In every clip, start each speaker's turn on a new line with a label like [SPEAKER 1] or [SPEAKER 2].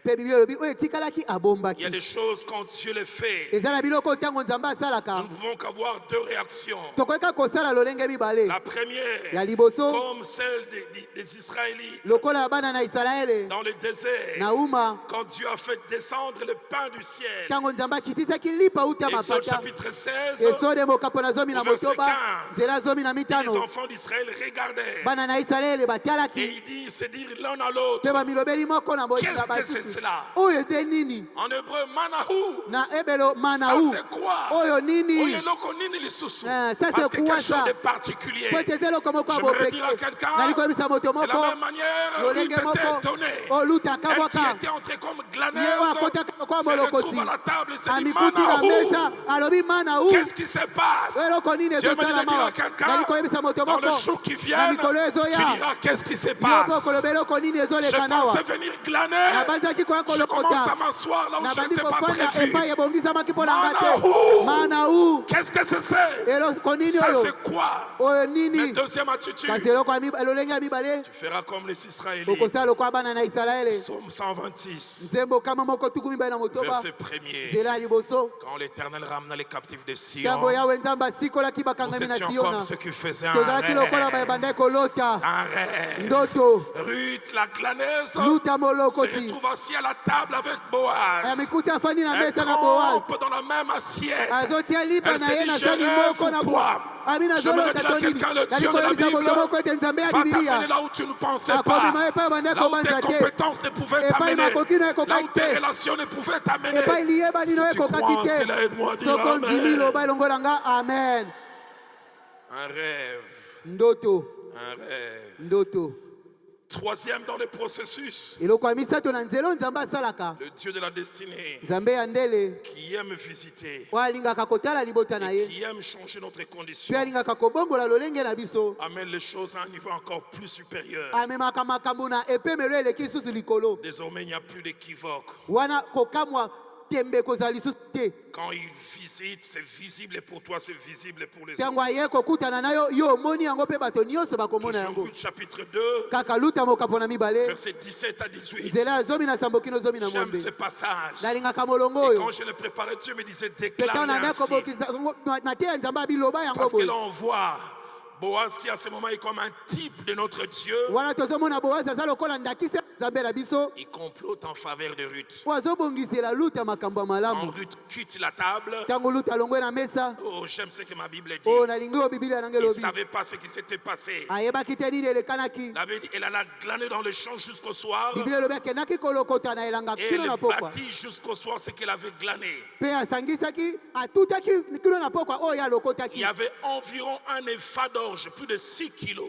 [SPEAKER 1] Il
[SPEAKER 2] y a des choses quand Dieu les fait. Nous ne pouvons qu'avoir deux réactions. La première, comme celle des Israélites dans le désert, quand Dieu a fait descendre le pain du ciel. Exode chapitre 16, verset 15. Les enfants d'Israël regardaient. Et il dit, c'est dire l'un à l'autre, qu'est-ce que c'est cela? En hébreu, manahu. Ça c'est quoi? Ça c'est quelque chose de particulier. Je me dire à quelqu'un, de la même manière, Ruth était étonnée. Elle qui était entrée comme glaneuse se retrouve à la table et se dit, manahu. Qu'est-ce qui se passe? Je me dire à quelqu'un, dans le jour qui vient, tu diras qu'est-ce qui se passe. Je pensais venir glaner. Je commence à m'asseoir là où je n'étais pas prévu. Manahu. Qu'est-ce que c'est? Ça c'est quoi? La deuxième attitude. Tu feras comme les Israélites. Psaume 126. Verset 1er. Quand l'Éternel ramena les captifs de Sion, nous étions comme ceux qui faisaient un rêve. Un rêve. Ruth, la glaneuse, se retrouve assis à la table avec Boaz. Elle trempe dans la même assiette. Elle se dit, je rêve ou quoi? Je me redis à quelqu'un, le Dieu de la Bible va t'amener là où tu ne pensais pas, là où tes compétences ne pouvaient t'amener, là où tes relations ne pouvaient t'amener. Si tu crois en cela, aide-moi à dire Amen. Un rêve. Un rêve. Troisième dans le processus, le Dieu de la destinée qui aime visiter et qui aime changer notre condition, amène les choses à un niveau encore plus supérieur. Désormais, il n'y a plus d'équivoque. Quand il visite, c'est visible pour toi, c'est visible pour les autres. Toujours Ruth chapitre 2, verset 17 à 18. J'aime ce passage. Et quand je l'ai préparé, Dieu me disait déclare ainsi. Parce que là on voit Boaz qui à ce moment est comme un type de notre Dieu. Il complote en faveur de Ruth. Quand Ruth quitte la table, oh, j'aime ce que ma Bible dit. Il ne savait pas ce qui s'était passé. La Bible dit, elle alla glaner dans le champ jusqu'au soir. Et elle bâtit jusqu'au soir ce qu'elle avait glané. Il y avait environ un épha d'orge, plus de 6 kilos.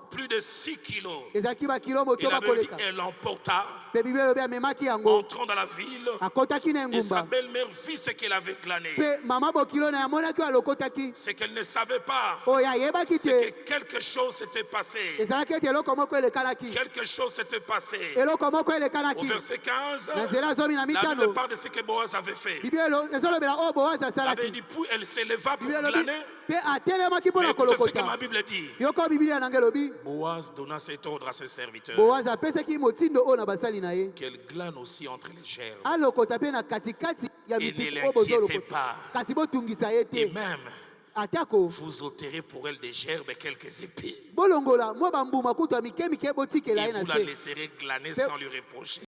[SPEAKER 2] Plus de 6 kilos. Et la Bible dit, elle l'emporta, entrant dans la ville, et sa belle-mère vit ce qu'elle avait glané. Ce qu'elle ne savait pas, c'est que quelque chose s'était passé. Quelque chose s'était passé. Au verset 15, la Bible parle de ce que Boaz avait fait. La Bible dit, puis elle s'éleva pour glaner. Mais écoutez ce que ma Bible dit. Boaz donna cet ordre à ses serviteurs, qu'elle glane aussi entre les gerbes. Et ne l'inquiétez pas. Et même, vous ôterez pour elle des gerbes et quelques épis. Et vous la laisserez glaner sans lui reprocher.